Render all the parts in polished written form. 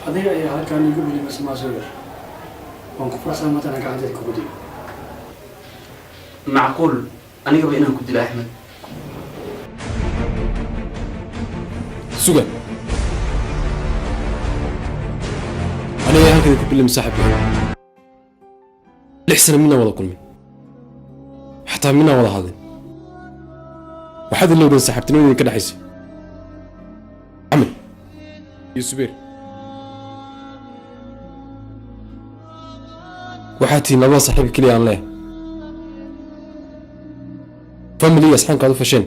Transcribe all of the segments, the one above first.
هذه أي حال كان يقول لي بس ما سوير وانكفر أصلا ما تنقع عندك كودي معقول أنا قبل إنه كنت لأحمد سوق أنا يا هكذا كنت مساحب الحسن منا ولا كل من حتى منا ولا هذا وحد اللي بدنا سحبتني كده حسي عمل يسبير وحاتي نبا صاحب كلي aan leh family asxaan kaadu fasheen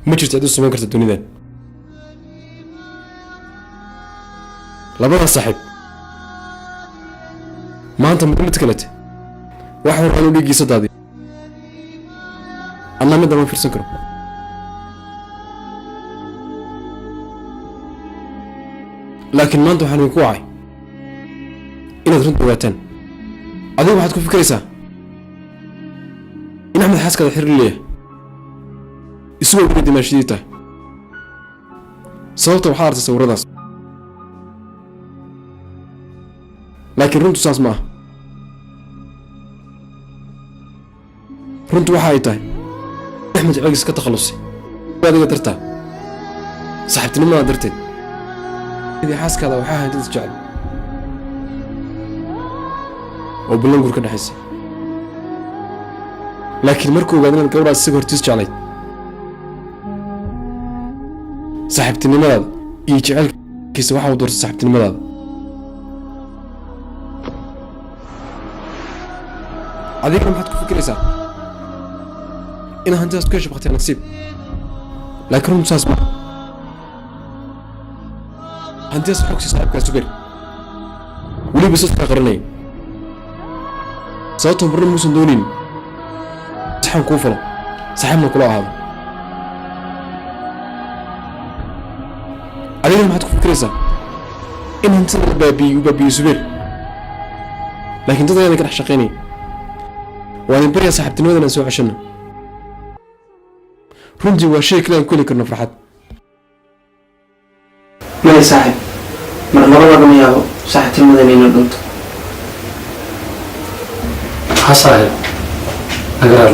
ma jirto cid u samayn karta dunidan labada saaxiib maanta mid kalete waxa uu rabo dhigiisa daadi anna mid ma fiirsan karo laakiin maanta waxaan ku wacay inaad runta ogaataan adigu waxaad ku fikraysaa in Axmed xaaskada xiriir leeyahay isagoo ugu dimaashadii tahay sababta waxaa artay sawiradaas laakiin runtu saas ma aha runtu waxa ay tahay Axmed cagis ka takhalusay adiga dartaa saaxiibtinimada darteed idii xaaskada waxaa ahayd dad jecel oo bulangur ka dhaxaysay laakiin markuu ogaadeen gabadhaas isaga hortiis jeclay saaxiibtinimadaada iyo jecelkiisa waxa uu doortay saaxiibtinimadaada adigana maxaad ku fikiraysaa inaad hantidaas ku hesho bakhtiyaar nasiib laakiin runtu saas ma hantidaas xogsi saaxiibkaa sugeer weliba sadkaa qaranaya sababtoo marna muusan doonin saxan kuu falo saxiibna kula ahaado adigana maxaad ku fikiraysaa in hantida la baabi'iyo subeer laakiin dad ayaadan ka dhex shaqaynaya waan baryaa saaxiibtinimadan aan soo ceshano runtii waa shay kale aan ku heli karno farxad maya saaxiib mar labadaba ma yaabo saaxiibtinimadan inay dhunto حصل أقرأ